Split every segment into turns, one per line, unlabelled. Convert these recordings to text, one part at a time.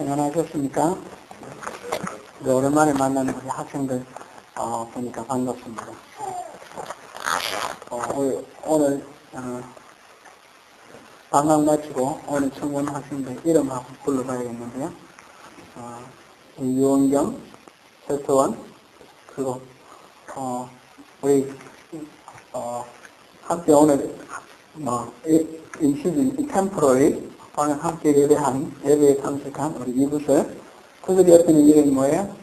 평안하셨습니까? 네, 오랜만에 만나는 우리 학생들 보니까 반갑습니다. 오늘 방학 마치고 오늘 청원 학생들 이름 한번 불러봐야겠는데요. 유원경, 최서원, 그리고 우리 학교 오늘 인시즌 템포러리 오늘 함께 예배에 참석한 우리 이부설 그들이 옆에 있는 이름이 뭐예요?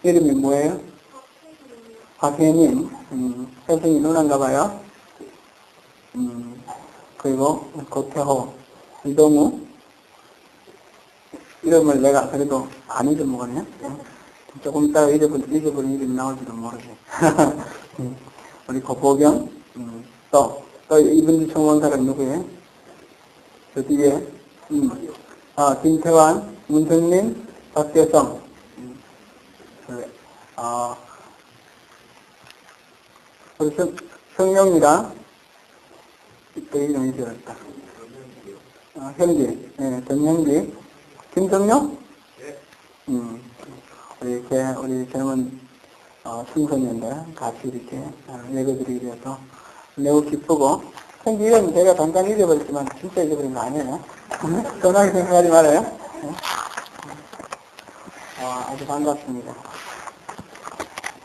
이름이 뭐예요? 박혜님, 혜성이 누나인가 봐요. 그리고 고태호, 이동우, 이름을 내가 그래도 안 잊어먹었네. 조금 이따가 잊어버린 이름이 나올지도 모르지. 우리 고보경, 또 이분들 청원사는 누구예요? 저 뒤에, 김태환, 문성민, 박대성, 우리 성영이랑, 또 이름이 들었다. 현기, 정현기, 김성룡? 우리 젊은, 청소년들 같이 이렇게, 예배드리기 위해서 매우 기쁘고, 현기 이름 제가 잠깐 잊어버렸지만, 진짜 잊어버린 거 아니에요? 전하게 생각하지 말아요. 아주 반갑습니다.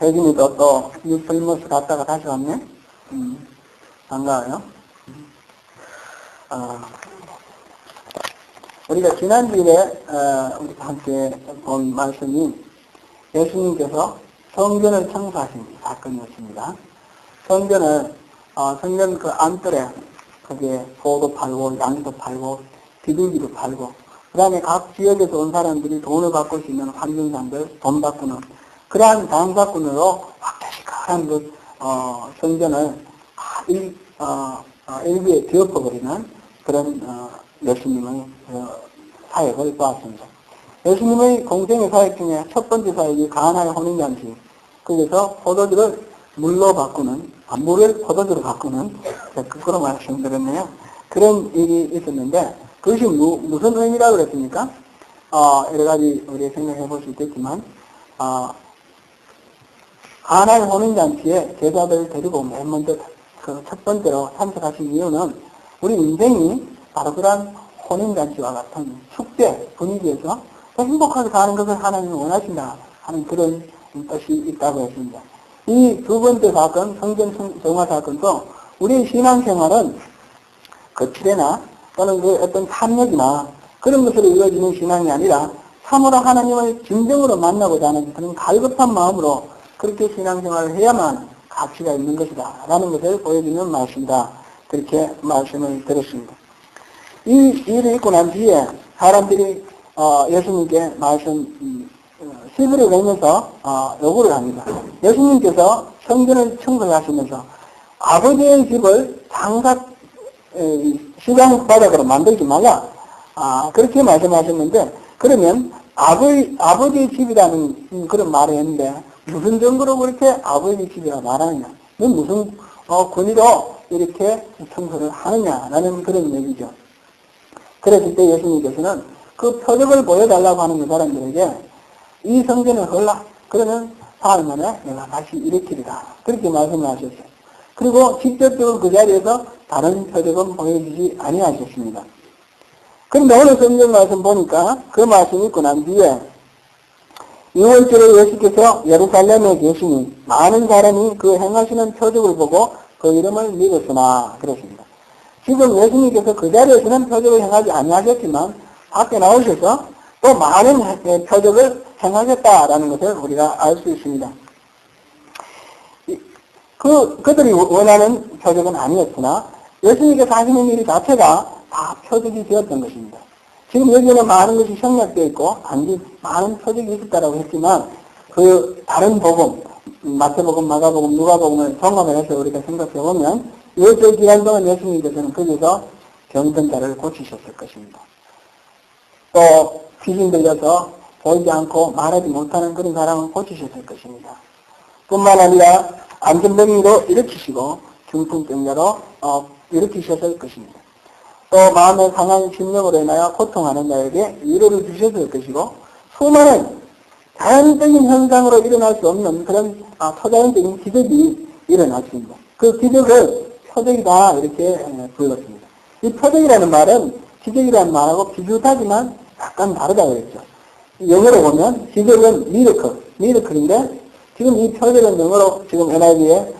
혜진이도 또 뉴플리머스 갔다가 다시 왔네? 반가워요. 우리가 지난주에 우리 함께 본 말씀이 예수님께서 성전을 청소하신 사건이었습니다. 성전 그 안뜰에 거기에 소도 팔고 양도 팔고 비둘기도 팔고 그 다음에 각 지역에서 온 사람들이 돈을 바꿀 수 있는 환경상들 돈 바꾸는 그러한 장사꾼으로 확대시한 그 성전을 일부에 뒤엎어버리는 그런 예수님의 사역을 보았습니다. 예수님의 공생의 사역 중에 첫 번째 사역이 가나의 혼인잔치, 거기서 포도주를 물로 바꾸는, 물을 포도주로 바꾸는, 그런 말씀드렸네요. 그런 일이 있었는데, 그것이 무슨 의미라고 그랬습니까? 여러 가지 우리가 생각해 볼 수 있겠지만, 가나의 혼인잔치에 제자들을 데리고 맨 먼저 첫 번째로 참석하신 이유는 우리 인생이 바로 그런 혼인잔치와 같은 축제 분위기에서 더 행복하게 사는 것을 하나님이 원하신다 하는 그런 뜻이 있다고 했습니다. 이 두 번째 사건, 성전 정화 사건도 우리의 신앙생활은 거칠이나 또는 그 어떤 탐욕이나 그런 것으로 이루어지는 신앙이 아니라 참으로 하나님을 진정으로 만나고자 하는 그런 갈급한 마음으로 그렇게 신앙생활을 해야만 가치가 있는 것이다 라는 것을 보여주는 말씀이다. 그렇게 말씀을 드렸습니다. 이 일이 있고 난 뒤에 사람들이 예수님께 시비를 걸면서 요구를 합니다. 예수님께서 성전을 청소하시면서 아버지의 집을 시장 바닥으로 만들지 말라. 그렇게 말씀하셨는데 그러면 아버지의 집이라는 그런 말을 했는데 무슨 증거로 그렇게 아버지의 집이라고 말하느냐? 무슨 권위로 이렇게 청소를 하느냐라는 그런 얘기죠. 그랬을 때 예수님께서는 그 표적을 보여달라고 하는 그 사람들에게 이 성전을 헐라. 그러면 사흘 만에 내가 다시 일으키리라. 그렇게 말씀을 하셨어요. 그리고 직접적으로 그 자리에서 다른 표적은 보여주지 아니하셨습니다. 그런데 오늘 성경 말씀 보니까 그 말씀이 있고 난 뒤에 2월절에 예수께서 예루살렘에 계시니 많은 사람이 그 행하시는 표적을 보고 그 이름을 믿었으나 그랬습니다. 지금 예수님께서 그 자리에서는 표적을 행하지 아니하셨지만 밖에 나오셔서 또 많은 표적을 행하셨다라는 것을 우리가 알 수 있습니다. 그들이 원하는 표적은 아니었으나 예수님께서 하시는 일 자체가 다 표적이 되었던 것입니다. 지금 여기에는 많은 것이 생략되어 있고 많은 표적이 있었다라고 했지만 그 다른 복음, 마태복음, 마가복음, 누가복음을 종합을 해서 우리가 생각해 보면 일주일 기간 동안 예수님께서는 거기서 병든 자를 고치셨을 것입니다. 또 귀신 들려서 보이지 않고 말하지 못하는 그런 사람을 고치셨을 것입니다. 뿐만 아니라 안전병으로 일으키시고 중풍병자로 일으키셨을 것입니다. 또 마음의 강한 심령으로 인하여 고통하는 자에게 위로를 주셨을 것이고, 수많은 자연적인 현상으로 일어날 수 없는 그런 초자연적인 기적이 일어났습니다. 그 기적을 표적이다 이렇게 불렀습니다. 이 표적이라는 말은 기적이라는 말하고 비슷하지만 약간 다르다고 그랬죠. 영어로 보면 기적은 미러클인데 지금 이 표적은 영어로 지금 NIV에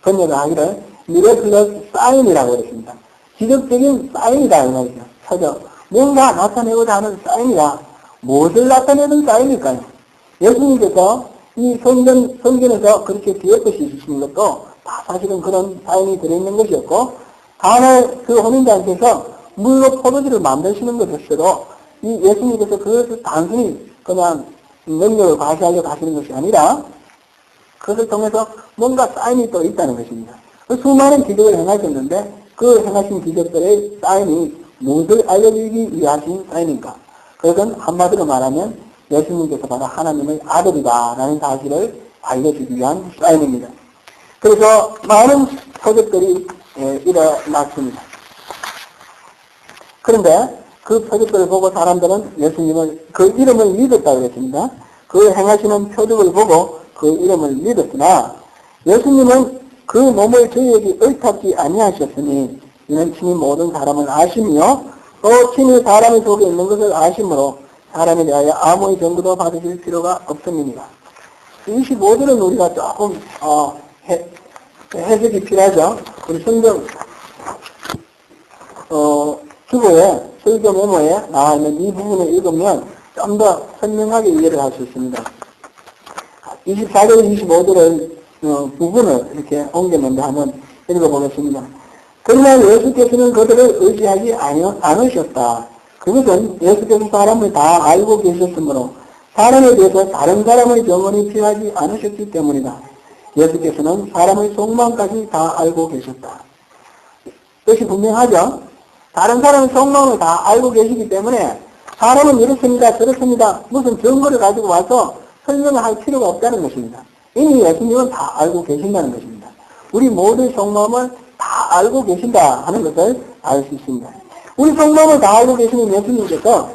번역을 하기를 미러클러스 사인이라고 그랬습니다. 기적적인 사인이다 이 말이죠. 표적. 뭔가 나타내고자 하는 사인이다. 무엇을 나타내는 사인일까요? 예수님께서 이 성전에서 그렇게 뒤엎듯이 있으신 것도 다 사실은 그런 사인이 들어있는 것이었고, 다음에 그 혼인자께서 물로 포도주를 만드시는 것조차도 이 예수님께서 그것을 단순히 그냥 능력을 과시하려고 하시는 것이 아니라 그것을 통해서 뭔가 사인이 또 있다는 것입니다. 수많은 기적을 행하셨는데 그 행하신 기적들의 사인이 무엇을 알려주기 위하신 사인인가? 그것은 한마디로 말하면 예수님께서 바로 하나님의 아들이다라는 사실을 알려주기 위한 사인입니다. 그래서 많은 표적들이 일어났습니다. 그런데 그 표적들을 보고 사람들은 예수님을 그 이름을 믿었다고 했습니다. 그 행하시는 표적을 보고 그 이름을 믿었으나 예수님은 그 몸을 저희에게 의탁지 아니하셨으니 이는 친히 모든 사람을 아시며 또 친히 사람의 속에 있는 것을 아심으로 사람에 대하여 아무의 정보도 받으실 필요가 없습니다. 25절은 우리가 조금 해석이 필요하죠. 우리 성경 주보에 설교 메모에 나와 있는 이 부분을 읽으면 좀 더 선명하게 이해를 할 수 있습니다. 24절, 25절을 부분을 이렇게 옮겼는데 한번 읽어보겠습니다. 그러나 예수께서는 그들을 의지하지 않으셨다. 그것은 예수께서 사람을 다 알고 계셨으므로 사람에 대해서 다른 사람의 증언이 필요하지 않으셨기 때문이다. 예수께서는 사람의 속마음까지 다 알고 계셨다. 그것이 분명하죠? 다른 사람의 속마음을 다 알고 계시기 때문에 사람은 이렇습니다, 저렇습니다. 무슨 증거를 가지고 와서 설명을 할 필요가 없다는 것입니다. 이미 예수님은 다 알고 계신다는 것입니다. 우리 모두의 속마음을 다 알고 계신다 하는 것을 알 수 있습니다. 우리 속마음을 다 알고 계시는 예수님께서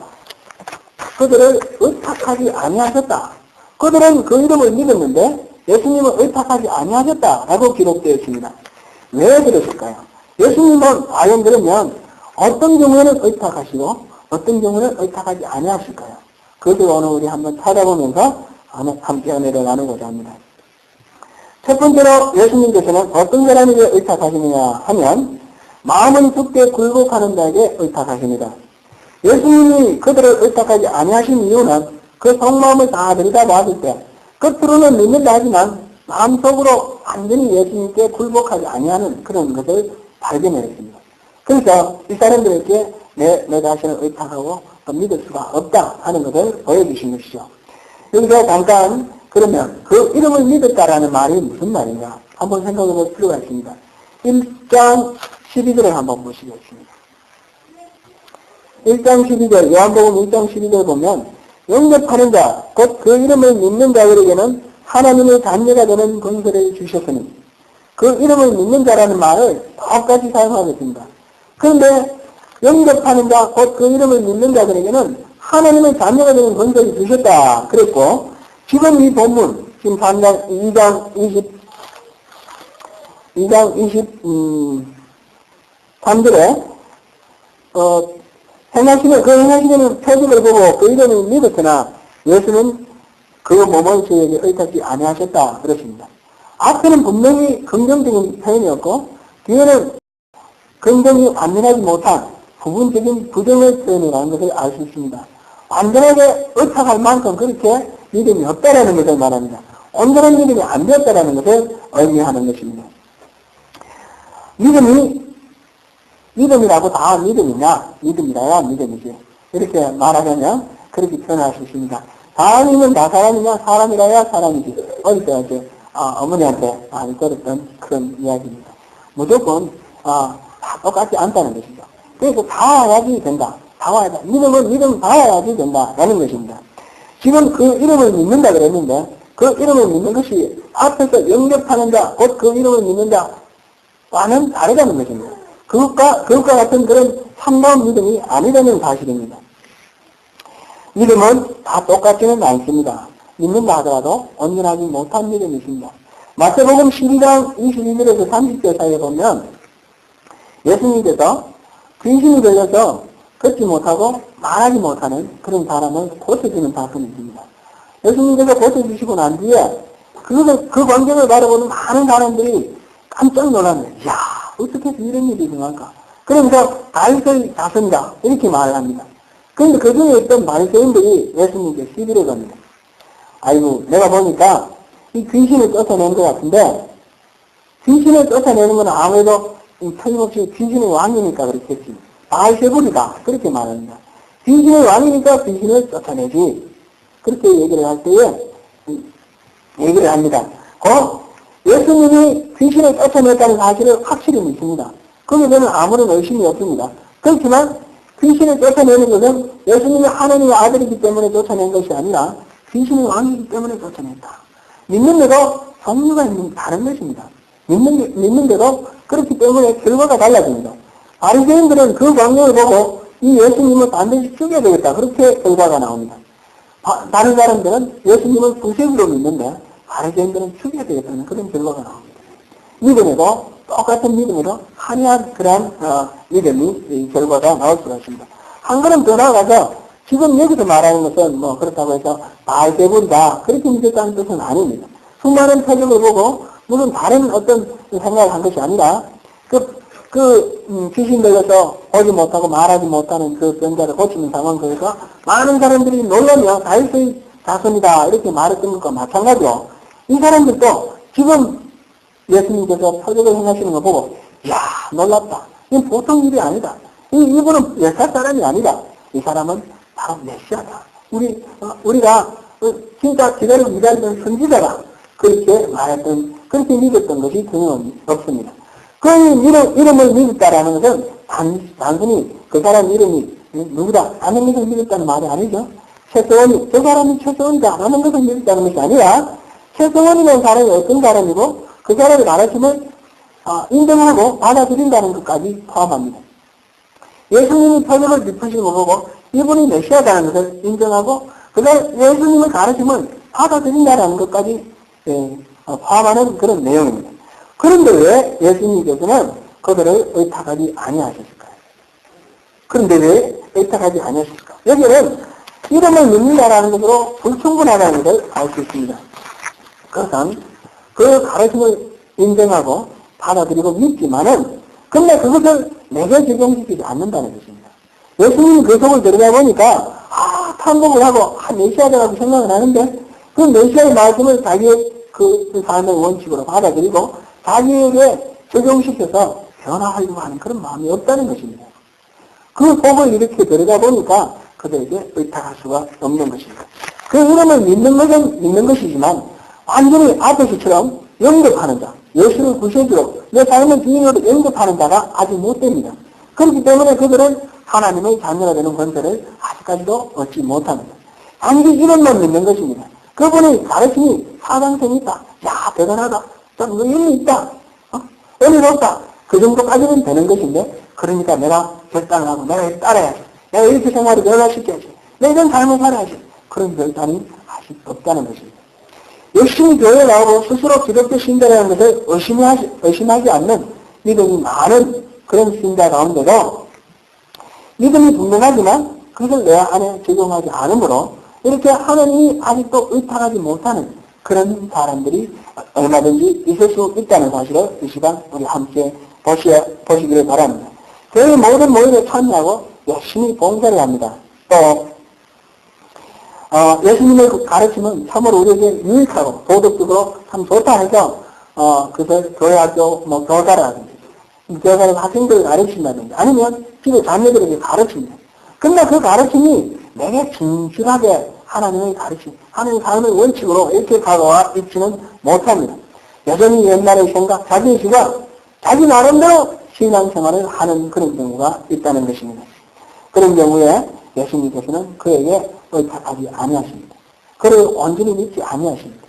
그들을 의탁하지 아니하셨다. 그들은 그 이름을 믿었는데 예수님은 의탁하지 아니하셨다라고 기록되어 있습니다. 왜 그랬을까요? 예수님은 과연 그러면 어떤 경우에는 의탁하시고 어떤 경우는 의탁하지 아니하실까요? 그것을 오늘 우리 한번 찾아보면서 함께 은혜를 나누고자 합니다. 첫 번째로 예수님께서는 어떤 사람에게 의탁하시느냐 하면 마음은 죽게 굴복하는 자에게 의탁하십니다. 예수님이 그들을 의탁하지 아니하신 이유는 그 속마음을 다 들여다봤을 때 겉으로는 믿는다 하지만 마음속으로 완전히 예수님께 굴복하지 아니하는 그런 것을 발견했습니다. 그래서 이 사람들에게 내 자신을 의탁하고 또 믿을 수가 없다 하는 것을 보여주신 것이죠. 여기서 잠깐 그러면 그 이름을 믿었다라는 말이 무슨 말이냐 한번 생각해 볼 필요가 있습니다. 1장 12절을 한번 보시겠습니다. 1장 12절 요한복음 1장 12절 보면 영접하는 자 곧 그 이름을 믿는 자들에게는 하나님의 자녀가 되는 권세를 주셨으니 그 이름을 믿는 자라는 말을 똑같이 사용하고 있습니다. 그런데 영접하는 자 곧 그 이름을 믿는 자들에게는 하나님의 자녀가 되는 권세를 주셨다 그랬고 지금 이 본문 지금 2장 23절에 행하시는 표적을 보고 그 이름을 믿었으나 예수는 그 몸을 저에게 의탁지 아니하셨다 그랬습니다. 앞에는 분명히 긍정적인 표현이었고 뒤에는 긍정이 완전하지 못한 부분적인 부정의 표현이라는 것을 알 수 있습니다. 완전하게 의탁할 만큼 그렇게 믿음이 없다라는 것을 말합니다. 온전한 믿음이 안 되었다라는 것을 의미하는 것입니다. 믿음이라고 다 믿음이냐? 믿음이라야 믿음이지. 이렇게 말하자면 그렇게 표현할 수 있습니다. 사람이면 다 사람이냐? 사람이라야 사람이지. 어릴 때 어머니한테 많이 들었던 그런 이야기입니다. 무조건 다 똑같지 않다는 것이죠. 그래서 다 와야지 된다. 다 와야 돼. 믿음 다 와야지 된다라는 것입니다. 지금 그 이름을 믿는다 그랬는데 그 이름을 믿는 것이 앞에서 영접하는 자, 곧 그 이름을 믿는 자와는 다르다는 것입니다. 그것과 같은 그런 참다운 믿음이 아니라는 사실입니다. 믿음은 다 똑같지는 않습니다. 믿는다 하더라도 온전하지 못한 믿음이 있습니다. 마태복음 12장 22절에서 30절 사이에 보면 예수님께서 귀신이 들려서 걷지 못하고 말하지 못하는 그런 사람을 고쳐주는 사건이 있습니다. 예수님께서 고쳐주시고 난 뒤에 그 광경을 바라보는 많은 사람들이 깜짝 놀랐네요. 이야, 어떻게 해서 이런 일이 일어날까? 그러면서 다윗의 자손이다 이렇게 말을 합니다. 그런데 그 중에 있던 바리새인들이 예수님께 시비를 겁니다. 아이고, 내가 보니까 이 귀신을 쫓아낸 것 같은데, 귀신을 쫓아내는 건 아무래도 틀림없이 귀신의 왕이니까 그렇겠지. 바알세불이다 그렇게 말합니다. 귀신의 왕이니까 귀신을 쫓아내지. 그렇게 얘기를 할 때에 얘기를 합니다. 예수님이 귀신을 쫓아냈다는 사실을 확실히 믿습니다. 거기에 대해서 아무런 의심이 없습니다. 그렇지만 귀신을 쫓아내는 것은 예수님이 하나님의 아들이기 때문에 쫓아낸 것이 아니라 귀신의 왕이기 때문에 쫓아냈다. 믿는데도 종류가 다른 것입니다. 믿는데도 그렇기 때문에 결과가 달라집니다. 바리새인들은 그 광경을 보고 이 예수님을 반드시 죽여야 되겠다. 그렇게 결과가 나옵니다. 다른 사람들은 예수님을 구세주로 믿는데 바리새인들은 죽여야 되겠다는 그런 결과가 나옵니다. 믿음에도 똑같은 믿음으로 한이한 그러한 믿음이 결과가 나올 수가 있습니다. 한 걸음 더 나아가서 지금 여기서 말하는 것은 뭐 그렇다고 해서 바알세불이다 그렇게 믿었다는 뜻은 아닙니다. 수많은 표적을 보고 무슨 다른 어떤 생각을 한 것이 아니라 귀신 들려서 보지 못하고 말하지 못하는 그 병자를 고치는 상황 속에서 많은 사람들이 놀라며 다윗의 자손이다 이렇게 말했던 것과 마찬가지로 이 사람들도 지금 예수님께서 표적을 행하시는 거 보고 이야 놀랍다. 이건 보통 일이 아니다. 이분은 옛날 사람이 아니다. 이 사람은 바로 메시아다. 우리가 진짜 기다리던 선지자다. 그렇게 말했던, 그렇게 믿었던 것이 틀림없습니다. 그 이름을 믿었다라는 것은 단순히 그 사람 이름이 누구다 라는 것을 믿었다는 말이 아니죠. 최서원이, 저 사람이 최서원이다 라는 것을 믿었다는 것이 아니라 최서원이라는 사람이 어떤 사람이고 그 사람의 가르침을 인정하고 받아들인다는 것까지 포함합니다. 예수님이 표적을 짚으시고 보고 이분이 메시아다는 것을 인정하고 그다음 예수님의 가르침을 받아들인다는 것까지 포함하는 그런 내용입니다. 그런데 왜 예수님께서는 그들을 의탁하지 아니하셨을까요? 그런데 왜 의탁하지 아니하셨을까? 여기는 이름을 믿는다라는 것으로 불충분하다는 것을 알 수 있습니다. 그것은 그 가르침을 인정하고 받아들이고 믿지만은 근데 그것을 내게 적용시키지 않는다는 것입니다. 예수님이 그 속을 들여다 보니까 탐복을 하고 메시아라고 생각을 하는데 그 메시아의 말씀을 자기의 그 삶의 원칙으로 받아들이고 자기에게 적용시켜서 변화하려고 하는 그런 마음이 없다는 것입니다. 그 속을 이렇게 들여다 보니까 그들에게 의탁할 수가 없는 것입니다. 그 이름을 믿는 것은 믿는 것이지만 완전히 아버지처럼 영접하는 자, 예수를 구세주로 내 삶의 주인으로 영접하는 자가 아직 못 됩니다. 그렇기 때문에 그들은 하나님의 자녀가 되는 권세를 아직까지도 얻지 못합니다. 단지 이름만 믿는 것입니다. 그분의 가르침이 사당성이 있다. 야 대단하다. 좀 의미 있다. 의미롭다. 그 정도까지는 되는 것인데 그러니까 내가 결단을 하고 내가 따라야지. 내가 이렇게 생활을 변화시켜야지. 내가 이런 삶을 살아야지. 그런 결단이 아직 없다는 것입니다. 열심히 교회에 나오고 스스로 기독교 신자라는 것을 의심하지 않는 믿음이 많은 그런 신자 가운데도 믿음이 분명하지만 그것을 내 안에 적용하지 않으므로 이렇게 하나님이 아직도 의탁하지 못하는 그런 사람들이 얼마든지 있을 수 있다는 사실을 이 시간 우리 함께 보시기를 바랍니다. 교회 모든 모임에 참여하고 열심히 봉사를 합니다. 또 예수님의 가르침은 참으로 우리에게 유익하고 도덕적으로 참 좋다 해서 그것을 교회학교 교사라든지 교사의 학생들을 가르친다든지 아니면 집에 자녀들에게 가르칩니다. 근데 그 가르침이 내게 진실하게 하나님의 가르침, 하나님의 삶의 원칙으로 이렇게 다가와 있지는 못합니다. 여전히 옛날의 생각, 자기의 시각, 자기 나름대로 신앙생활을 하는 그런 경우가 있다는 것입니다. 그런 경우에 예수님께서는 그에게 의탁하지 아니하십니다. 그를 온전히 믿지 아니하십니다.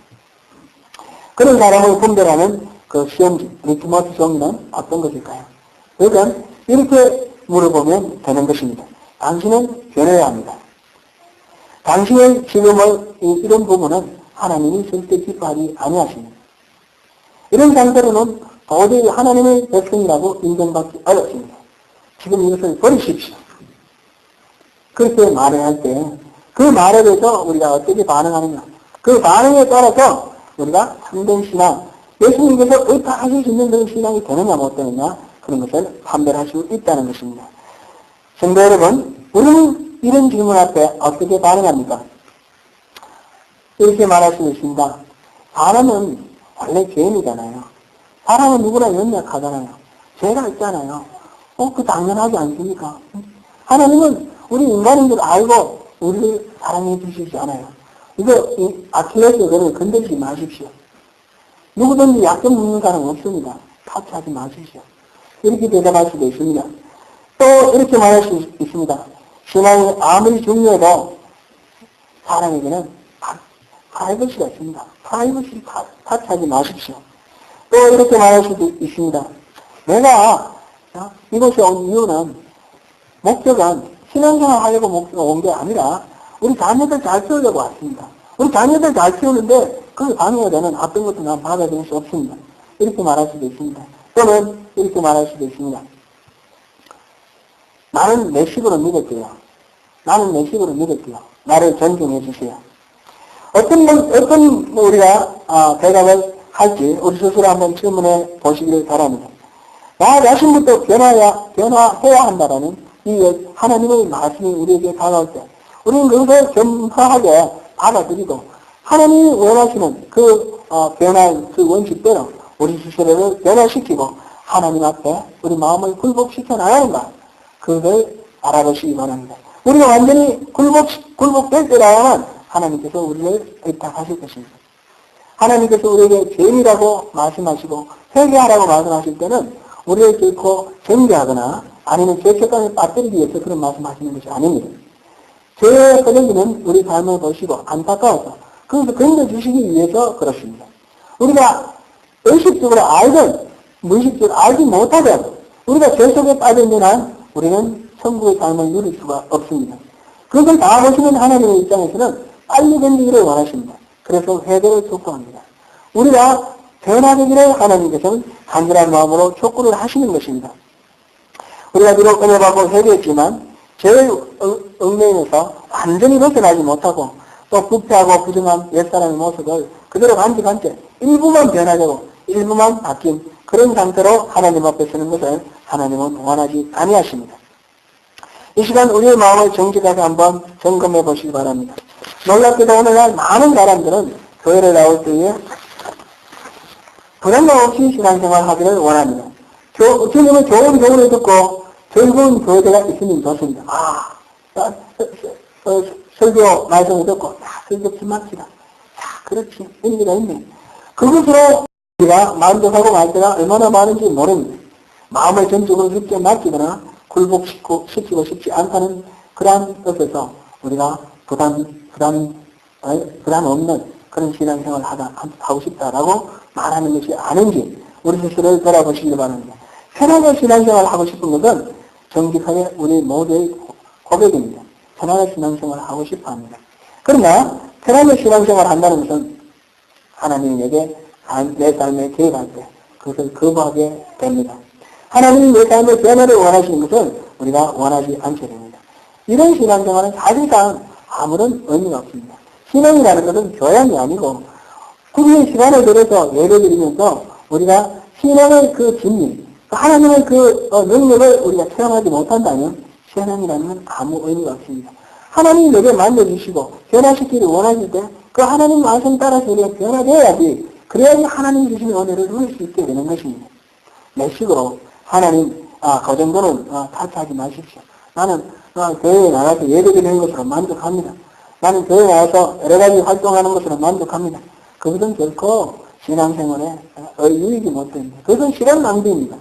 그런 사람을 분별하는 그 시험지, 리트머스 종이는 어떤 것일까요? 그건 이렇게 물어보면 되는 것입니다. 당신은 변해야 합니다. 당신의 지금의 이런 부분은 하나님이 절대 기뻐하지 아니하십니다. 이런 상태로는 도저히 하나님의 백성이라고 인정받기 어렵습니다. 지금 이것을 버리십시오. 그렇게 말을 할 때 그 말에 대해서 우리가 어떻게 반응하느냐, 그 반응에 따라서 우리가 참된 신앙, 예수님께서 의탁하실 수 있는 그런 신앙이 되느냐 못 되느냐 그런 것을 판별할 수 있다는 것입니다. 성도 여러분, 우리는 이런 질문 앞에 어떻게 반응합니까? 이렇게 말할 수 있습니다. 사람은 원래 죄인이잖아요. 사람은 누구나 연약하잖아요. 죄가 있잖아요. 그 당연하지 않습니까? 하나님은 우리 인간인 줄 알고 우리를 사랑해 주시지 않아요. 이거 아킬레스 건을 건들지 마십시오. 누구든지 약점 묻는 사람 없습니다. 타치하지 마십시오. 이렇게 대답할 수도 있습니다. 또 이렇게 말할 수 있습니다. 신앙이 아무리 중요해도 사람에게는 프라이버시가 있습니다. 프라이버시 타치하지 마십시오. 또 이렇게 말할 수도 있습니다. 내가 이곳에 온 이유는, 목적은 신앙생활 하려고 목표가 온 게 아니라 우리 자녀들 잘 키우려고 왔습니다. 우리 자녀들 잘 키우는데 그게 방해가 되는 어떤 것도 난 받아들일 수 없습니다. 이렇게 말할 수도 있습니다. 또는 이렇게 말할 수도 있습니다. 나는 내 식으로 믿을게요. 나는 내 식으로 믿을게요. 나를 존중해 주세요. 어떤 우리가 대답을 할지 우리 스스로 한번 질문해 보시기를 바랍니다. 나 자신부터 변화해야 한다라는 이 하나님의 말씀이 우리에게 다가올 때 우리는 그것을 겸허하게 받아들이고 하나님이 원하시는 그 변화의 그 원칙대로 우리 스스로를 변화시키고 하나님 앞에 우리 마음을 굴복시켜 나가는가 그걸 알아보시기 바랍니다. 우리가 완전히 굴복될 때라야만 하나님께서 우리를 의탁하실 것입니다. 하나님께서 우리에게 죄인이라고 말씀하시고 회개하라고 말씀하실 때는 우리를 결코 정죄하거나 아니면 죄책감에 빠뜨리기 위해서 그런 말씀하시는 것이 아닙니다. 죄에 꺼내기는 우리 삶을 보시고 안타까워서 그것을 건져주시기 위해서 그렇습니다. 우리가 의식적으로 알든 무의식적으로 알지 못하든 우리가 죄 속에 빠져있는 한 우리는 천국의 삶을 누릴 수가 없습니다. 그것을 다 보시는 하나님의 입장에서는 빨리 건지기를 원하십니다. 그래서 회개를 촉구합니다. 우리가 변화되기를 하나님께서는 간절한 마음으로 촉구를 하시는 것입니다. 우리가 비록 은혜받고 회개했지만 죄의 얽매임에서 완전히 벗어나지 못하고 또 부패하고 부정한 옛사람의 모습을 그대로 간직한 채 일부만 변화되고 일부만 바뀐 그런 상태로 하나님 앞에 서는 것을 하나님은 원하지 아니하십니다. 이 시간 우리의 마음을 정직하게 한번 점검해 보시기 바랍니다. 놀랍게도 오늘날 많은 사람들은 교회를 나올 때에 부담감 없이 신앙생활 하기를 원합니다. 주님은 좋은 교훈을 듣고 즐거운 교회가 있으면 좋습니다. 설교 말씀을 듣고, 설교 기막히다. 그렇지. 의미가 있네. 그것으로 우리가 만족하고 말 때가 얼마나 많은지 모릅니다. 마음을 전적으로 깊게 맡기거나 굴복시키고 싶지 않다는 그러한 것에서 우리가 부담 없는 그런 신앙생활을 하고 싶다라고 말하는 것이 아닌지 우리 스스로를 돌아보시기 바랍니다. 편하게 신앙생활을 하고 싶은 것은 정직하게 우리 모두의 고백입니다. 편하게 신앙생활을 하고 싶어 합니다. 그러나 편하게 신앙생활을 한다는 것은 하나님에게 내 삶에 개입할 때 그것을 거부하게 됩니다. 하나님이 내 삶의 변화를 원하시는 것은 우리가 원하지 않게 됩니다. 이런 신앙생활은 사실상 아무런 의미가 없습니다. 신앙이라는 것은 교양이 아니고 구비의 시간을 들여서 예를 드리면서 우리가 신앙의 그 진리, 하나님의 그 능력을 우리가 체험하지 못한다면 신앙이라는 건 아무 의미가 없습니다. 하나님이 내게 만져주시고 변화시키기를 원하실 때 그 하나님 말씀 따라서 우리가 변화되어야지 그래야지 하나님 주시는 은혜를 누릴 수 있게 되는 것입니다. 내 식으로 하나님 그 정도는 타치하지 마십시오. 나는 교회에 나가서 예배 드리는 것으로 만족합니다. 나는 교회에 나가서 여러 가지 활동하는 것으로 만족합니다. 그것은 결코 신앙생활에 유익이 못 됩니다. 그것은 시간 낭비입니다.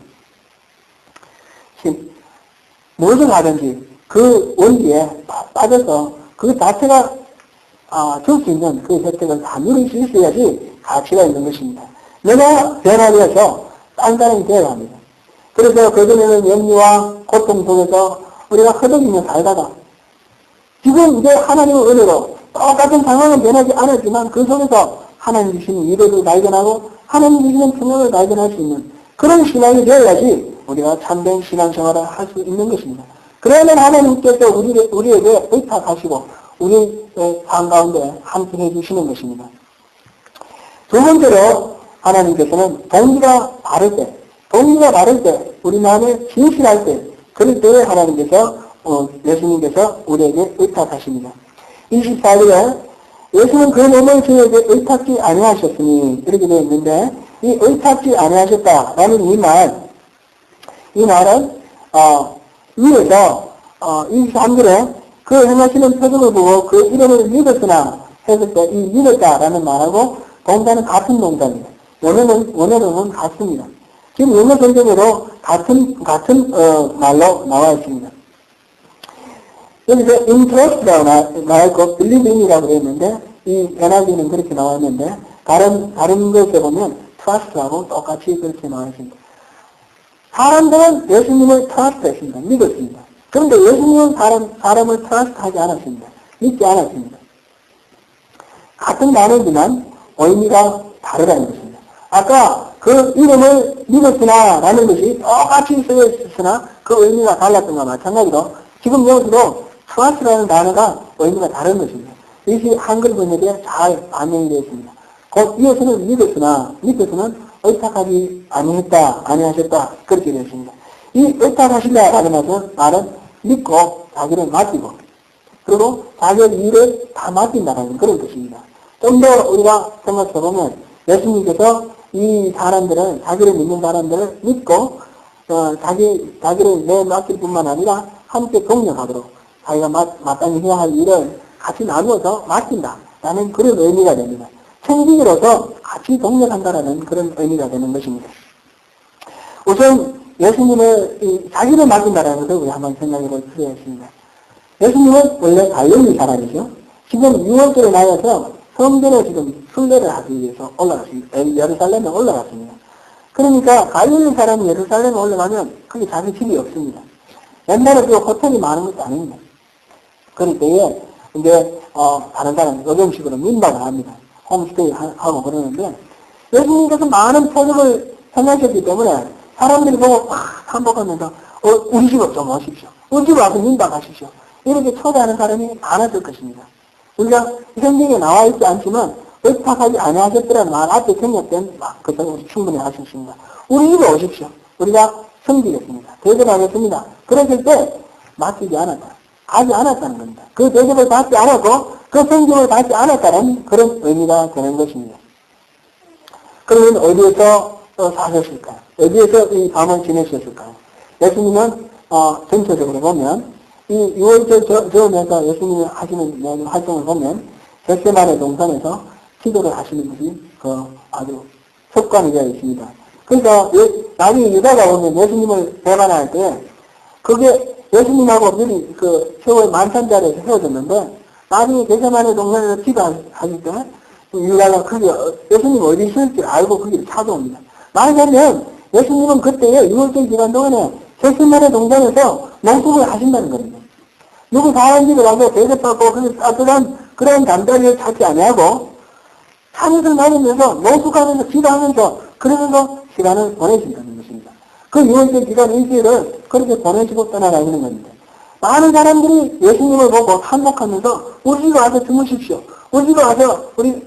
무엇을 하든지 그 원리에 빠져서 그 자체가 줄 수 있는 그 혜택을 다 누릴 수 있어야지 가치가 있는 것입니다. 내가 변화되어서 딴 사람이 되어야 합니다. 그래서 그전에는 염려와 고통 속에서 우리가 허덕이며 살다가 지금 이제 하나님의 은혜로 똑같은 상황은 변하지 않았지만 그 속에서 하나님 주시는 위로를 발견하고 하나님 주시는 평강을 발견할 수 있는 그런 신앙이 되어야지 우리가 참된 신앙생활을 할 수 있는 것입니다. 그러면 하나님께서 우리에게 의탁하시고 우리의 삶 가운데 함께 해주시는 것입니다. 두 번째로 하나님께서는 동기가 바를 때 우리 마음에 진실할 때 그럴 때에 하나님께서 예수님께서 우리에게 의탁하십니다. 24절에 예수는 그 몸을 저에게 의탁지 아니하셨으니 이렇게 되어 있는데 이 의탁지 아니하셨다라는 이 말은 위에서 23절에 그 행하시는 표적을 보고 그 이름을 믿었으나 했을 때 이 믿었다라는 말하고 동사는 같은 동사입니다. 원어로는 같습니다. 지금 영어 성경으로 같은 말로 나와 있습니다. 여기서 interest라고 나와 있고 believing이라고 되어 있는데 이 NIV는 그렇게 나와 있는데 다른 것에 보면 trust하고 똑같이 그렇게 나와 있습니다. 사람들은 예수님을 trust했습니다. 믿었습니다. 그런데 예수님은 사람을 trust하지 않았습니다. 믿지 않았습니다. 같은 단어지만 의미가 다르다는 것입니다. 아까 그 이름을 믿었으나 라는 것이 똑같이 쓰여 있으나 그 의미가 달랐던 것과 마찬가지로 지금 여기서도 trust라는 단어가 의미가 다른 것입니다. 이것이 한글 번역에 잘 반영이 되어 있습니다. 곧 이어서는 믿었으면 의탁하지 아니하셨다 그렇게 되어 있습니다. 이 의탁하신다라는 말은 믿고 자기를 맡기고 그리고 자기의 일을 다 맡긴다는 그런 뜻입니다. 좀 더 우리가 생각해보면 예수님께서 이 사람들을 자기를 믿는 사람들을 믿고 자기를 맡길 뿐만 아니라 함께 동력하도록 자기가 마땅히 해야 할 일을 같이 나누어서 맡긴다라는 그런 의미가 됩니다. 청지기로서 같이 동력한다라는 그런 의미가 되는 것입니다. 우선 예수님을 자기를 맡긴다라는 것을 우리 한번 생각해 볼 필요가 있습니다. 예수님은 원래 갈릴리 사람이죠. 지금 6월절에 나와서 성전에 지금 순례를 하기 위해서 올라갔습니다. 예루살렘에 올라갔습니다. 그러니까 갈릴리 사람이 예루살렘에 올라가면 거기 자기 집이 없습니다. 옛날에 그 호텔이 많은 것도 아닙니다. 그럴 때에 이제 다른 사람 요즘식으로 민박을 합니다. 홈스테이 하고 그러는데 예수님께서 많은 표적을 행하셨기 때문에 사람들이 보고 한복하면서 우리 집으로 좀 오십시오. 우리 집으로 와서 민박하십시오. 이렇게 초대하는 사람이 많았을 것입니다. 우리가 성경에 나와 있지 않지만 의탁하지 아니하셨더라는 말 앞에 경력된 그것을 우리 충분히 할 수 있습니다. 우리 집에 오십시오. 우리가 섬기겠습니다. 대접하겠습니다. 그랬을 때 맡기지 않았다. 하지 않았다는 겁니다. 그 대접을 받지 않았고 그 성경을 받지 않았다는 그런 의미가 되는 것입니다. 그러면 어디에서 사셨을까요? 어디에서 이 밤을 지내셨을까요? 예수님은 전체적으로 보면 이 6월절 저으면서 예수님이 하시는 활동을 보면 겟세마네 동산에서 기도를 하시는 것이 아주 습관이 되어 있습니다. 그러니까 나중에 유다가 보면 예수님을 배반할 때 그게 예수님하고 미리 세월 만찬 자리에서 헤어졌는데 나중에 겟세마네 동산에서 기도하실 때 유다가 예수님 어디 있을지 알고 거기를 찾아옵니다. 말하자면 예수님은 그때에 6월절 기간 동안에 겟세마네 동산에서 농축을 하신다는 겁니다. 누구 사람 집에 가서 대접받고 따뜻한 그런 잠자리를 찾지 아니하고 산에서 나누면서 농축하면서 기도하면서 그러면서 시간을 보내신다는 것입니다. 그 6월절 기간 일주일을 그렇게 보내시고 떠나가시는 겁니다. 많은 사람들이 예수님을 보고 한복하면서 우리 집에 와서 주무십시오. 우리 집에 와서 우리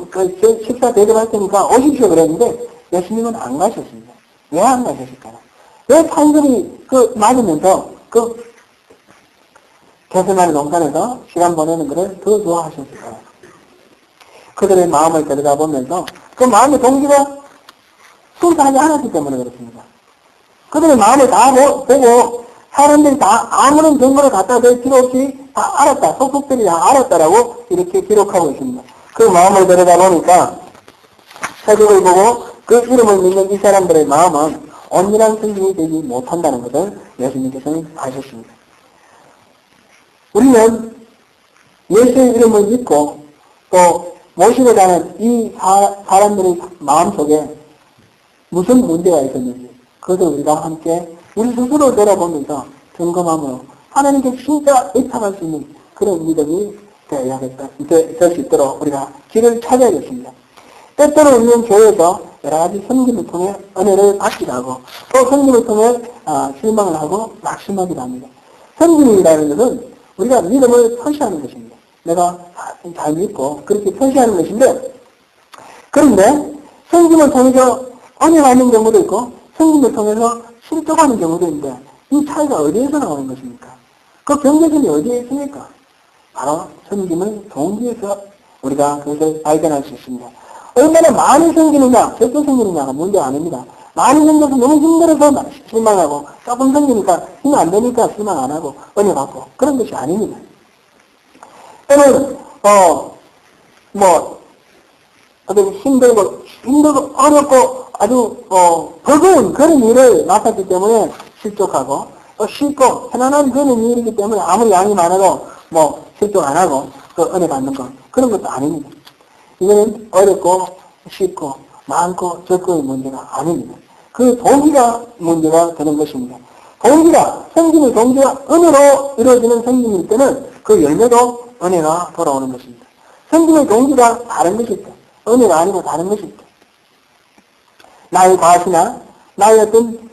식사 대접할 테니까 오십시오 그랬는데 예수님은 안 가셨습니다. 왜 안 가셨을까요? 왜 판결이 맞으면서 겟세마네 동산에서 시간 보내는 것을 더 좋아하셨을까요? 그들의 마음을 들여다보면서 그 마음의 동기가 순수하지 않았기 때문에 그렇습니다. 그들의 마음을 다 보고 사람들이 다 아무런 증거를 갖다 댈 필요 없이 다 알았다. 속속들이 다 알았다라고 이렇게 기록하고 있습니다. 그 마음을 들여다보니까 세력을 보고 그 이름을 믿는 이 사람들의 마음은 온전한 성경이 되지 못한다는 것을 예수님께서는 아셨습니다. 우리는 예수의 이름을 믿고 또 모시고 가는 이 사람들의 마음속에 무슨 문제가 있었는지 그것을 우리가 함께 우리 스스로 돌아보면서 점검함으로 하나님께 진짜 의탁할 수 있는 그런 믿음이 되어야겠다, 될 수 있도록 우리가 길을 찾아야겠습니다. 때때로 우리는 교회에서 여러 가지 섬김을 통해 은혜를 받기도 하고, 또 섬김을 통해 실망을 하고 낙심하기도 합니다. 섬김이라는 것은 우리가 믿음을 표시하는 것입니다. 내가 잘 믿고 그렇게 표시하는 것인데, 그런데 섬김을 통해서 은혜 받는 경우도 있고 섬김을 통해서 실족하는 경우도 있는데, 이 차이가 어디에서 나오는 것입니까? 그 경계선이 어디에 있습니까? 바로 섬김의 동기에서 우리가 그것을 발견할 수 있습니다. 얼마나 많이 섬기느냐, 적게 섬기느냐가 문제가 아닙니다. 많이 섬겨서 너무 힘들어서 실망하고, 조금 섬기니까 힘 안 되니까 실망 안 하고 은혜 받고 그런 것이 아닙니다. 때는 어떤 힘들고 어렵고 아주 버거운 그런 일을 맡았기 때문에 실족하고, 쉽고 편안한 그런 일이기 때문에 아무리 양이 많아도 실족 안 하고 은혜 받는 것, 그런 것도 아닙니다. 이거는 어렵고 쉽고 많고 적고의 문제가 아닙니다. 그 동기가 문제가 되는 것입니다. 동기가, 섬김의 동기가 은혜로 이루어지는 섬김일 때는 그 열매도 은혜가 돌아오는 것입니다. 섬김의 동기가 다른 것일 때, 은혜가 아니고 다른 것일 때, 나의 과시나 나의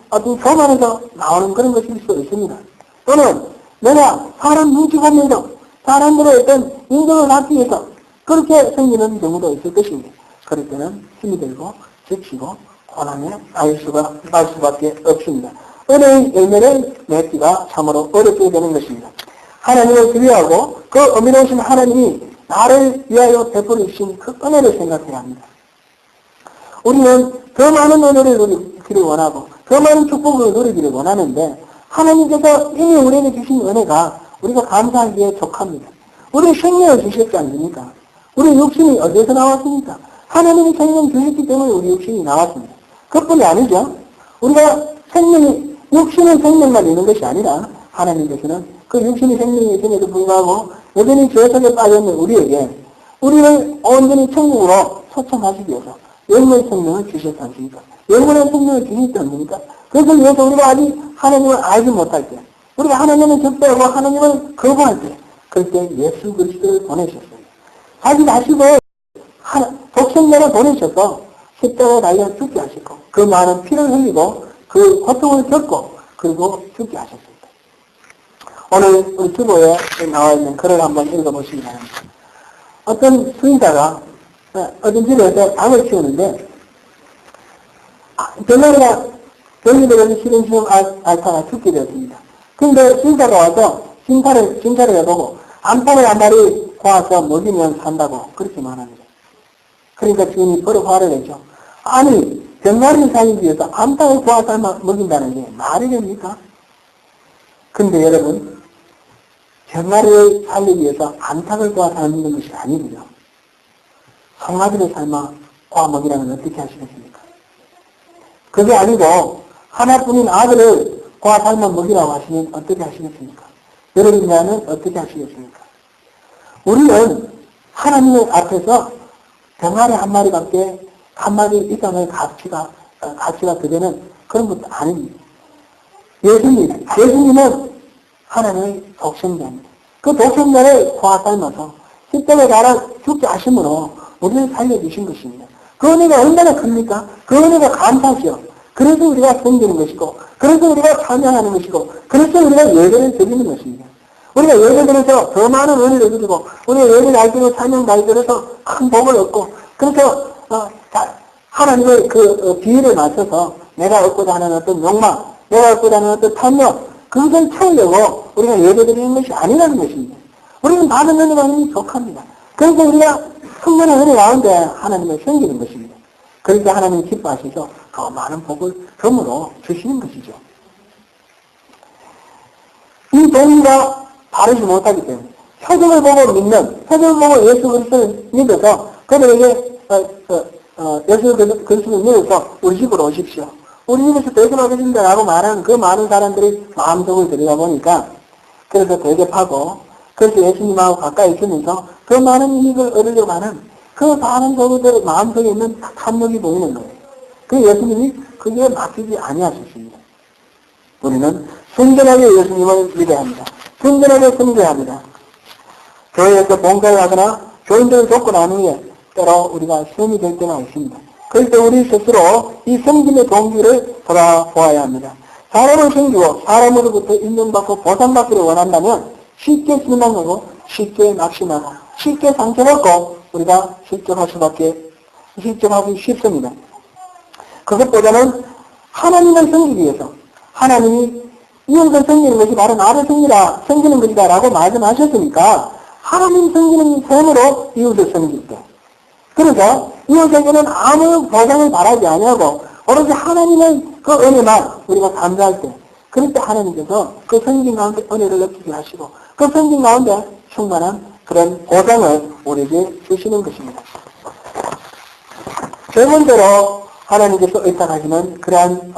어떤 교만에서 나오는 그런 것일 수 있습니다. 또는 내가 사람 눈치 보면서 사람들의 어떤 인정을 받기 위해서 그렇게 생기는 경우도 있을 것입니다. 그럴 때는 힘이 들고 지치고 고난에 빠질 수밖에 없습니다. 은혜의 열매를 맺기가 참으로 어렵게 되는 것입니다. 하나님을 기대하고 그 엄밀하신 하나님이 나를 위하여 베풀어 주신 그 은혜를 생각해야 합니다. 우리는 더 많은 은혜를 누리기를 원하고 더 많은 축복을 누리기를 원하는데, 하나님께서 이미 우리에게 주신 은혜가 우리가 감사하기에 족합니다. 우리 생명을 주셨지 않습니까? 우리 육신이 어디에서 나왔습니까? 하나님이 생명 주셨기 때문에 우리 육신이 나왔습니다. 그뿐이 아니죠. 우리가 육신의 생명만 있는 것이 아니라 하나님께서는 그 육신의 생명이 있음에도 불구하고 여전히 죄 속에 빠져있는 우리에게 우리를 온전히 천국으로 초청하시기 위해서 영원의 생명을 주셨지 않습니까? 영원한 생명을 주셨지 않습니까? 그것을 위해서 우리가 아직 하나님을 알지 못할 때, 우리가 하나님을 적대하고 하나님을 거부할 때, 그때 예수 그리스도를 보내셨어요. 자기 자식을 독생자로 보내셔서 십자가에 달려 죽게 하시고, 그 많은 피를 흘리고 그 고통을 겪고 그리고 죽게 하셨습니다. 오늘 우리 주보에 나와 있는 글을 한번 읽어보시기 바랍니다. 어떤 수의사가 어떤 집에서 닭을 키우는데, 병아리가 병리들에서 시름시름 앓다가 죽게 되었습니다. 근데 수의사가 와서 진찰을 해보고 암탉을 한 마리 구워서 먹이면 산다고 그렇게 말합니다. 그러니까 주인이 바로 화를 내죠. 아니, 병아리를 살리기 위해서 암탉을 구워서 먹인다는 게 말이 됩니까? 근데 여러분, 병아리를 살리기 위해서 암탉을 구워서 먹는 것이 아니고요. 송아지를 삶아 구워 먹이라면 어떻게 하시겠습니까? 그게 아니고 하나뿐인 아들을 구워 삶아 먹이라고 하시면 어떻게 하시겠습니까? 여러분이라면 어떻게 하시겠습니까? 우리는 하나님 앞에서 병아리 한 마리밖에 한 마리 이상의 가치가 그되는 그런 것도 아닙니다. 예수님은 하나님의 독생자입니다. 그 독생자를 구워 삶아서 십자가에 달아 죽게 하심으로 우리를 살려주신 것입니다. 그 은혜가 얼마나 큽니까? 그 은혜가 감사하죠. 그래서 우리가 섬기는 것이고, 그래서 우리가 찬양하는 것이고, 그래서 우리가 예배를 드리는 것입니다. 우리가 예배 드려서 더 많은 은혜를 드리고, 우리가 예배 날들고 찬양 날들어서 큰 복을 얻고, 그래서 하나님의 그 비위를 맞춰서 내가 얻고자 하는 어떤 욕망, 내가 얻고자 하는 어떤 탐욕, 그것을 채우려고 우리가 예배 드리는 것이 아니라는 것입니다. 우리는 받은 은혜가 너무 족합니다. 그래서 우리가 성만의 은혜 가운데 하나님을 섬기는 것입니다. 그러니까 하나님이 기뻐하셔서 더 많은 복을 덤으로 주시는 것이죠. 이 동의가 바르지 못하기 때문에 표적을 보고 표적을 보고 예수 그리스도를 믿어서 그들에게 예수 그리스도를 믿어서 우리 집으로 오십시오. 우리 집에서 대접하겠습니다 라고 말하는 그 많은 사람들이 마음속을 들여다보니까 그래서 대접하고, 그래서 예수님하고 가까이 있으면서 그 많은 이익을 얻으려고 하는 그 많은 사람들의 마음속에 있는 탐욕이 보이는 거예요. 그 예수님이 그게 맡기지 아니하셨습니다. 우리는 순전하게 예수님을 믿어야 합니다. 순전하게 섬겨야 합니다. 교회에서 봉사하거나 교인들을 돕고 난 후에 때로 우리가 시험이 될 때가 있습니다. 그럴 때 우리 스스로 이 섬김의 동기를 돌아보아야 합니다. 사람을 섬기고 사람으로부터 인정받고 보상받기를 원한다면 쉽게 실망하고 쉽게 낙심하고 쉽게 상처받고 우리가 실족하기 쉽습니다. 그것보다는 하나님을 섬기기 위해서 하나님이 이웃을 섬기는 것이 바로 나를 섬기는 것이다 라고 말씀하셨으니까 하나님 섬기는 셈으로 이웃을 섬길 때, 그래서 이웃에게는 아무 보상을 바라지 아니하고 오로지 하나님의 그 은혜만 우리가 감사할 때, 그럴 때 하나님께서 그 섬김 가운데 은혜를 느끼게 하시고 그 섬김 가운데 충만한 그런 보상을 우리에게 주시는 것입니다. 세 번째로 하나님께서 의탁하시는 그러한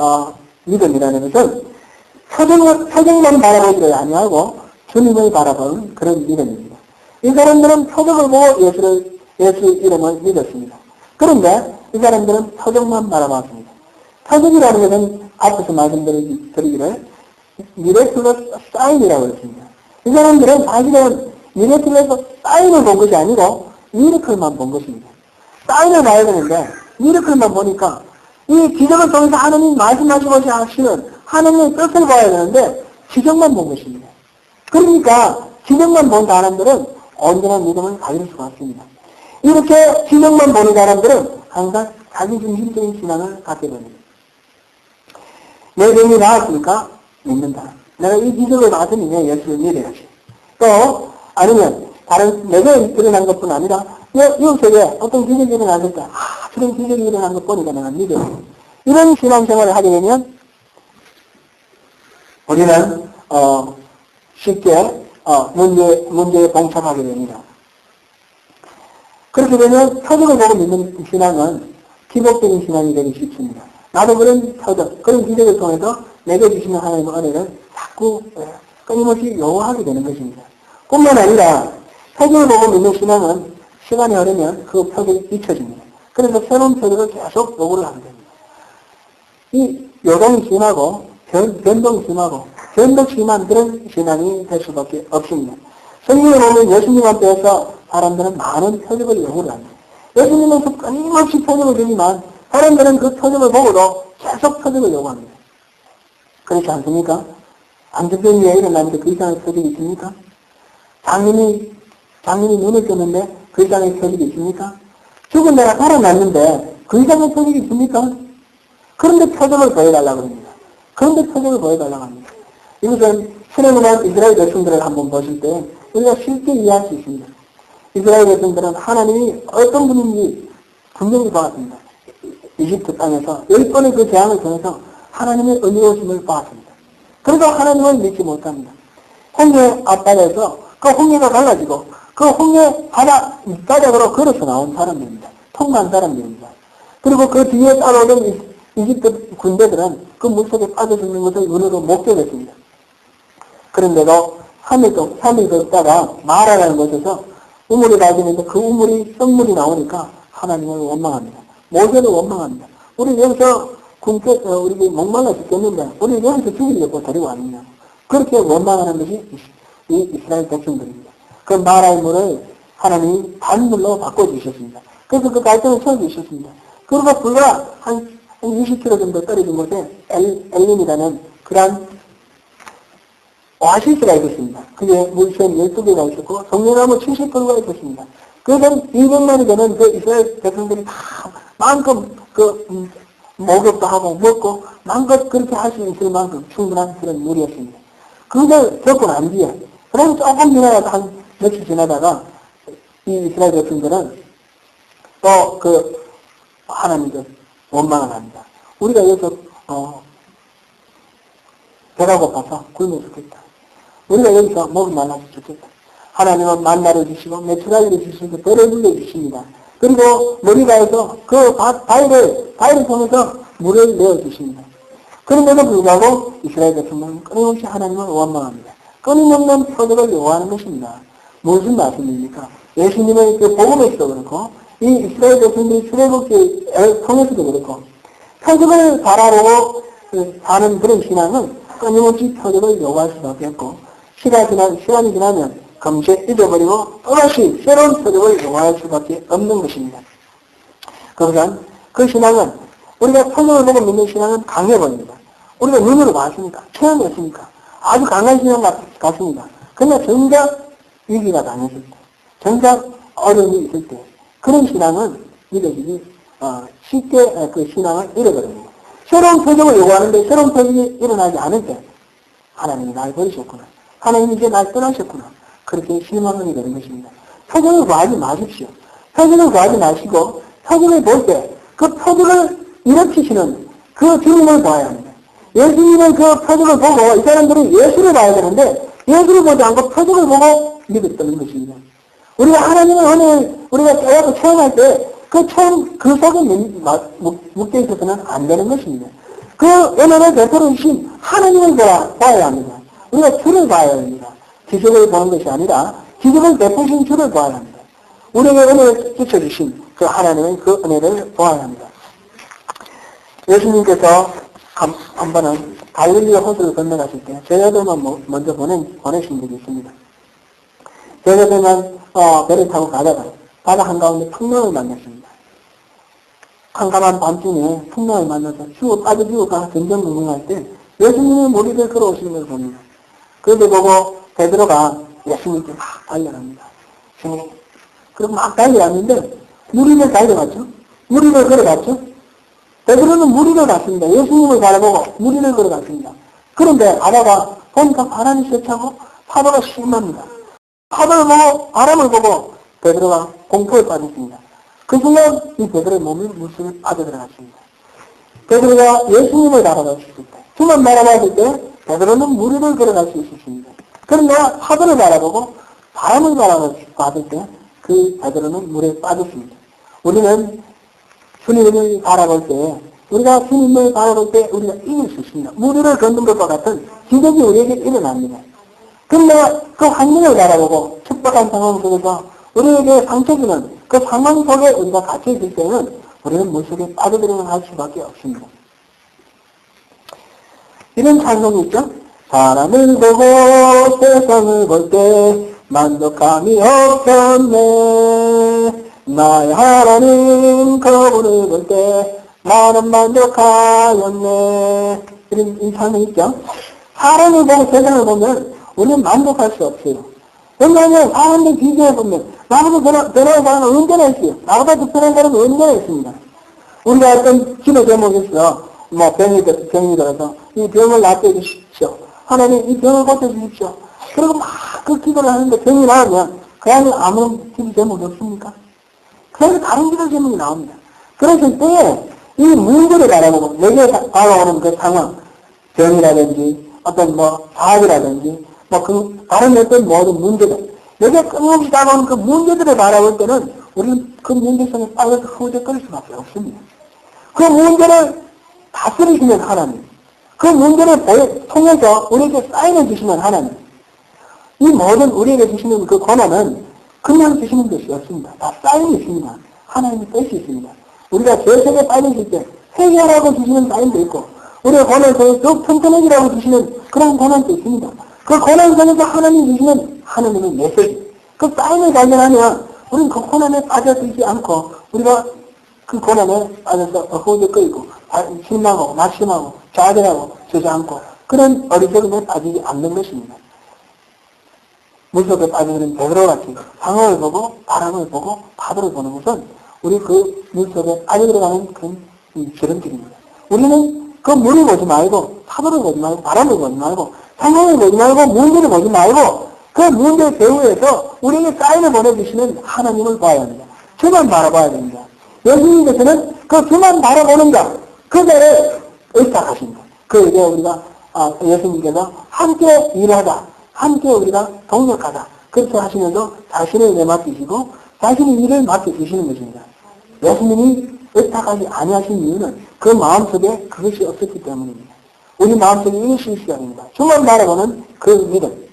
믿음이라는 것은 표정만 바라보지를 아니하고 주님을 바라보는 그런 믿음입니다. 이 사람들은 표정을 보고 예수 이름을 믿었습니다. 그런데 이 사람들은 표정만 바라봤습니다. 표정이라는 것은 앞에서 말씀드리기를 미래클러스 사인이라고 했습니다. 이 사람들은 사실은 미래클러스 사인을 본 것이 아니고 미래클만 본 것입니다. 사인을 봐야 되는데 미래클만 보니까 이 기적을 통해서 하나님 말씀하시고 하시는 하나님의 뜻을 봐야 되는데 기적만 본 것입니다. 그러니까 기적만 본 사람들은 온전한 믿음을 가질 수가 없습니다. 이렇게 기적만 보는 사람들은 항상 자기중심적인 신앙을 갖게 됩니다. 내 병이 나았으니까 믿는다. 내가 이 기적을 봤으니 내 예수를 믿어야지. 또 아니면 다른 내가 일어난 것뿐 아니라 이웃에게 어떤 기적이 일어났을 때 그런 기적이 일어난 것 보니까 내가 믿어요. 이런 신앙생활을 하게 되면 우리는 쉽게 문제에 봉착하게 됩니다. 그렇게 되면 표적을 보고 믿는 신앙은 기복적인 신앙이 되기 쉽습니다. 나도 그런 표적, 그런 기적을 통해서 내게 주시는 하나님의 은혜를 자꾸 끊임없이 요구하게 되는 것입니다. 뿐만 아니라 표적을 보고 믿는 신앙은 시간이 흐르면 그 표적이 잊혀집니다. 그래서 새로운 표적을 계속 요구를 하게 됩니다. 이 요동이 심하고 변동이 심하고 변덕 심한 그런 신앙이 될 수밖에 없습니다. 성경에 보면 예수님 앞에서 사람들은 많은 표적을 요구를 합니다. 예수님은 끊임없이 표적을 주지만 사람들은 그 표적을 보고도 계속 표적을 요구합니다. 그렇지 않습니까? 안전병이 일어나는데 그 이상의 표적이 있습니까? 장님이 눈을 떴는데 그 이상의 표적이 있습니까? 죽은 내가 살아났는데 그 이상의 표적이 있습니까? 그런데 표적을 보여달라고 합니다. 그런데 표적을 보여달라고 합니다. 이것은 신앙문화 이스라엘 백성들을 한번 보실 때 우리가 쉽게 이해할 수 있습니다. 이스라엘 백성들은 하나님이 어떤 분인지 분명히 봤습니다. 이집트 땅에서 10번의 그 재앙을 통해서 하나님의 은혜오심을 봤습니다. 그래서 하나님을 믿지 못합니다. 홍해 앞바다에서 그 홍해가 갈라지고 그 홍해 바닥으로 걸어서 나온 사람들입니다. 통만 사람들입니다. 그리고 그 뒤에 따라오던 이집트 군대들은 그 물속에 빠져 죽는 것을 눈으로 목격했습니다. 그런데도 3일 걷다가 마라라는 곳에서 우물이 나지는데 그 우물이 썩물이 나오니까 하나님을 원망합니다. 모세를 원망합니다. 우리 여기서 우리 목말라 죽겠는데 우리 여기서 죽이려고 데리고 왔느냐. 그렇게 원망하는 것이 이 이스라엘 백성들입니다. 그 마라의 물을 하나님이 단물로 바꿔주셨습니다. 그래서 그 갈등을 세워주셨습니다. 그리고 불과 한 20km 정도 떨어진 곳에 엘림이라는 그러한 오아시스가 있었습니다. 그게 물샘 12개가 있었고 성령나무 70그루가 있었습니다. 그것은 200만이 되는 그 이스라엘 백성들이 다 마음껏 목욕도 하고 먹고 마음껏 그렇게 할 수 있을 만큼 충분한 그런 물이었습니다. 그걸 겪고 난 뒤에 그럼 조금 지나다가 한 며칠 지나다가 이 이스라엘 백성들은 또 하나님께 원망을 합니다. 우리가 여기서 배가 고파서 굶어 죽겠다. 우리가 여기서 목이 말라서 죽겠다. 하나님은 만나를 주시고 메추라기를 주시고 배를 물려주십니다. 그리고 머리가에서 그 바위를 통해서 물을 내어주십니다. 그런데도 불구하고 이스라엘 백성은 끊임없이 하나님을 원망합니다. 끊임없는 표적을 요구하는 것입니다. 무슨 말씀입니까? 예수님의 그 복음에서도 그렇고 이 이스라엘 백성들이 출애굽기를 통해서도 그렇고 표적을 바라보고 사는 그런 신앙은 끊임없이 표적을 요구할 수밖에 없고, 시간이 지나면 금세 잊어버리고 또다시 새로운 표적을 요구할 수밖에 없는 것입니다. 그러면 그 신앙은, 우리가 표적을 보고 믿는 신앙은 강해 보입니다. 우리가 눈으로 봤으니까, 체험했으니까, 아주 강한 신앙 같습니다. 그러나 정작 위기가 당했을 때, 정작 어려움이 있을 때, 그런 신앙은 믿어지기 쉽게 그 신앙을 잃어버립니다. 새로운 표적을 요구하는데 새로운 표적이 일어나지 않을 때 하나님이 날 버리셨구나. 하나님이 이제 날 떠나셨구나. 그렇게 실망하게 되는 것입니다. 표적을 구하지 마십시오. 표적을 구하지 마시고 표적을 볼 때 그 표적을 일으키시는 그 주님을 봐야 합니다. 예수님의 그 표적을 보고 이 사람들은 예수를 봐야 되는데 예수를 보지 않고 표적을 보고 믿었다는 것입니다. 우리가 하나님의 은혜를 우리가 깨닫고 체험할 때 그 속에 묶여 있어서는 안 되는 것입니다. 그 은혜를 베풀어 주신 하나님을 봐야 합니다. 우리가 주를 봐야 합니다. 기적을 보는 것이 아니라 기적을 베푸신 주를 봐야 합니다. 우리에게 은혜를 끼쳐주신 그 하나님의 그 은혜를 보아야 합니다. 예수님께서 한 번은 갈릴리 호수를 건너가실 때 제자들만 먼저 보내신 적이 있습니다. 제자들만 배를 타고 가다가 바다 한가운데 풍랑을 만났습니다. 캄캄한 밤중에 풍랑을 만나서 빠져 죽을까 전전긍긍할 때 예수님이 머리를 걸어오시는 걸 봅니다. 그런데 보고 베드로가 예수님께 막 달려갑니다. 그리고 막 달려갔는데 무리를 달려갔죠. 무리를 걸어갔죠. 베드로는 무리를 갔습니다. 예수님을 바라보고 무리를 걸어갔습니다. 그런데 가다가 보니까 바람이 세차고 파도가 심합니다. 파도를 보고 바람을 보고 베드로가 공포에 빠졌습니다. 그 순간 이 베드로의 몸이 물속에 빠져들어갔습니다. 베드로가 예수님을 바라봤을 때, 주만 바라봤을 때 베드로는 무리를 걸어갈 수 있었습니다. 그러나 파도를 바라보고 바람을 바라봤을 때 그 베드로는 물에 빠졌습니다. 우리는 주님을 바라볼 때, 우리가 주님을 바라볼 때 우리가 이길 수 있습니다. 무리를 걷는 것과 같은 기적이 우리에게 일어납니다. 그러나 그 환경을 바라보고 척박한 상황 속에서 우리에게 상처 주는 그 상황 속에 우리가 갇혀 있을 때는 우리는 물속에 빠져들어갈 수밖에 없습니다. 이런 찬송이 있죠? 사람을 보고 세상을 볼 때 만족함이 없었네. 나의 하나님 그분을 볼 때 나는 만족하였네. 이런 이 찬송이 있죠? 사람을 보고 세상을 보면 우리는 만족할 수 없어요. 왜냐하면 사람들 비교해보면 나보다 변화의 사람은 언제나 있어요. 나보다 더 변한 사람은 언제나 있습니다. 우리가 어떤 기도 제목에서 병이 들어서 이 병을 낫게 해주십시오. 하나님 이 병을 고쳐주십시오. 그리고 막 그 기도를 하는데 병이 나오면 그 안에 아무런 기도 제목이 없습니까? 그래서 다른 기도 제목이 나옵니다. 그랬을 때 이 문제를 바라보고 내게 다가오는 그 상황, 병이라든지 어떤 사업이라든지 다른 어떤 모든 문제들, 내게 끊임없이 다가오는 그 문제들을 바라볼 때는 우리는 그 문제 속에 빠져서 흐적거릴 수밖에 없습니다. 그 문제를 다스리시는 하나님, 그 문제를 통해서 우리에게 사인을 주시는 하나님, 이 모든 우리에게 주시는 그 권한은 그냥 주시는 것이 없습니다. 다 사인이 있습니다. 하나님의 뜻이 있습니다. 우리가 죄책에 빠졌을 때 회개하라고 주시는 사인도 있고, 우리의 권한 속에 더욱 튼튼해지라고 주시는 그런 권한도 있습니다. 그 권한 속에서 하나님이 주시는 하나님의 메시지, 그 사인을 발견하면 우리는 그 권한에 빠져들지 않고 우리가 그 권한에 빠져서 허우적거리고 실망하고 낙심하고 좌절하고 주저앉고 그런 어리석음에 빠지지 않는 것입니다. 물속에 빠지는 베드로같이 상황을 보고 바람을 보고 파도를 보는 것은 우리 그 물속에 빠져들어가는 그런 지름길입니다. 우리는 그 물을 보지 말고 파도를 보지 말고 바람을 보지 말고 상황을 보지 말고 문제를 보지 말고 그 문제 배후에서 우리에게 사인을 보내주시는 하나님을 봐야 합니다. 주만 바라봐야 됩니다. 예수님께서는 그 주만 바라보는 자, 그 자를 의탁하십니다. 그에게 우리가 예수님께서 함께 일하자, 함께 우리가 동력하자, 그렇게 하시면서 자신을 내맡기시고 자신의 일을 맡겨주시는 것입니다. 예수님이 의탁하지 아니하신 이유는 그 마음속에 그것이 없었기 때문입니다. 우리 마음속에 이것이 있어야 합니다. 주만 바라보는 그 믿음.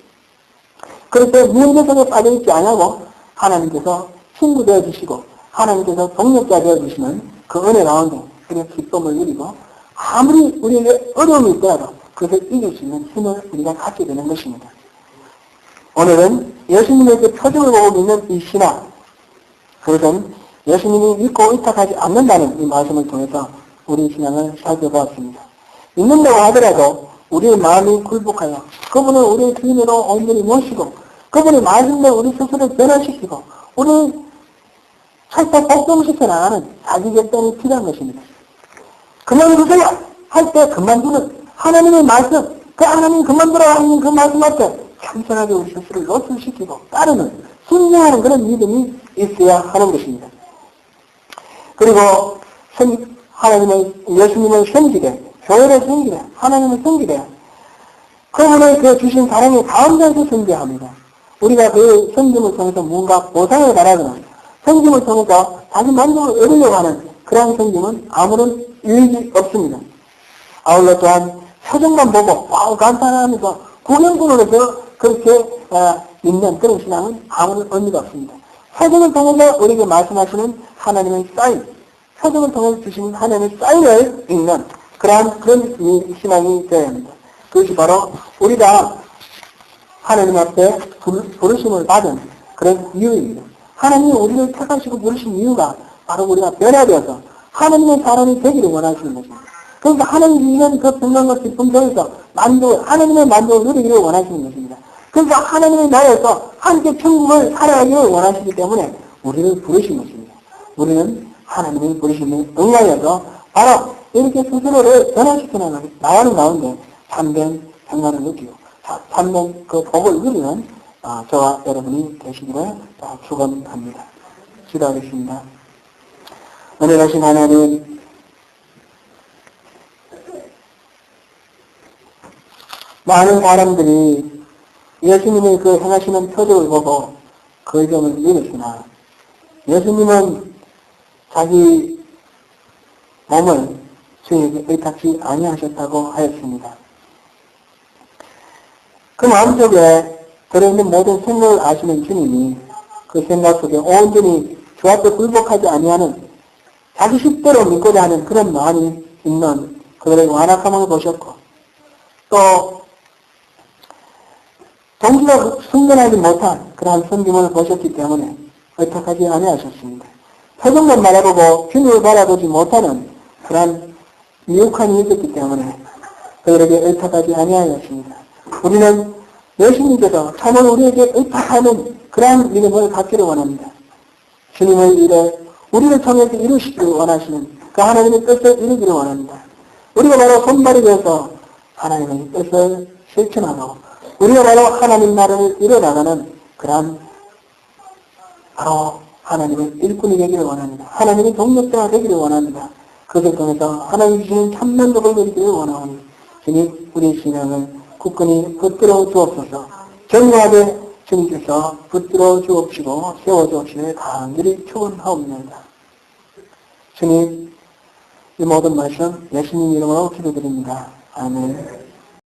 그래서 문제 속에 빠져있지 않고 하나님께서 친구 되어주시고 하나님께서 동력자 되어주시는 그 은혜 가운데 우리가 기쁨을 누리고 아무리 우리에게 어려움이 있더라도 그것을 이길 수 있는 힘을 우리가 갖게 되는 것입니다. 오늘은 예수님의 그 표적을 보고 믿는 이 신앙, 그것은 예수님이 믿고 의탁하지 않는다는 이 말씀을 통해서 우리 신앙을 살펴보았습니다. 믿는다고 하더라도 우리의 마음이 굴복하여 그분을 우리의 주인으로 온전히 모시고 그분의 말씀대로 우리 스스로를 변화시키고 우리 살짝 복종시켜 나가는 자기 결단이 필요한 것입니다. 그만두세요 할 때 그만두는 하나님의 말씀, 그 하나님 그만두라 하는 그 말씀 앞에 겸손하게 우리 스스로를 노출시키고 따르는 순종하는 그런 믿음이 있어야 하는 것입니다. 그리고 예수님을 섬기되 교회를 섬기되 하나님을 섬기되 그분의 그 주신 사랑의 가운데서 섬겨합니다. 우리가 그 섬김을 통해서 뭔가 보상을 바라거나 섬김을 통해서 자기 만족을 얻으려고 하는 그러한 섬김은 아무런 유익이 없습니다. 아울러 또한 표정만 보고 와우 감탄하면서 구경꾼으로서 그렇게 믿는 그런 신앙은 아무런 의미가 없습니다. 표정을 통해서 우리에게 말씀하시는 하나님의 사인, 표정을 통해서 주시는 하나님의 사인을 읽는 그런 신앙이 되어야 합니다. 그것이 바로 우리가 하나님 앞에 부르심을 받은 그런 이유입니다. 하나님이 우리를 택하시고 부르신 이유가 바로 우리가 변화되어서 하나님의 사람이 되기를 원하시는 것입니다. 그러니까 하나님이 주시는 그 평강과 기쁨 속에서 하나님의 만족을 누리기를 원하시는 것입니다. 그러니까 하나님의 나라에서 함께 천국을 살아가기를 원하시기 때문에 우리를 부르신 것입니다. 우리는 하나님의 부르심에 응하여서 바로 이렇게 스스로를 변화시켜 나가는 가운데 참된 평강을 느끼고 참된 그 복을 누리는 저와 여러분이 되시기를 축원합니다. 기도하겠습니다. 은혜로우신 하나님, 많은 사람들이 예수님의 그 행하시는 표적을 보고 그 점을 믿으시나 예수님은 자기 몸을 주에게 의탁지 아니하셨다고 하였습니다. 그 마음속에 들어있는 모든 생각을 아시는 주님이 그 생각 속에 온전히 주 앞에 굴복하지 아니하는 자기 식대로 믿고자 하는 그런 마음이 있는 그들의 완악함을 보셨고 또 동기가 숙련하지 못한 그러한 섬김을 보셨기 때문에 의탁하지 아니하셨습니다. 표정만 바라보고 주님을 바라보지 못하는 그러한 미혹함이 있었기 때문에 그들에게 의탁하지 아니하였습니다. 우리는 예수님께서 참으로 우리에게 의탁하는 그러한 믿음을 갖기를 원합니다. 주님의 일에 우리를 통해서 이루시기를 원하시는 그 하나님의 뜻을 이루기를 원합니다. 우리가 바로 손발이 되어서 하나님의 뜻을 실천하고 우리가 바로 하나님 나라를 이뤄나가는 그러한 바로 하나님의 일꾼이 되기를 원합니다. 하나님의 동력자가 되기를 원합니다. 그것을 통해서 하나님 주시는 참만족을 누리기를 원하오니 주님 우리의 신앙을 굳건히 붙들어 주옵소서. 정리하게 주님께서 붙들어 주옵시고 세워 주옵시길 간절히 축원하옵나이다. 주님 이 모든 말씀 예수님 이름으로 기도드립니다. 아멘.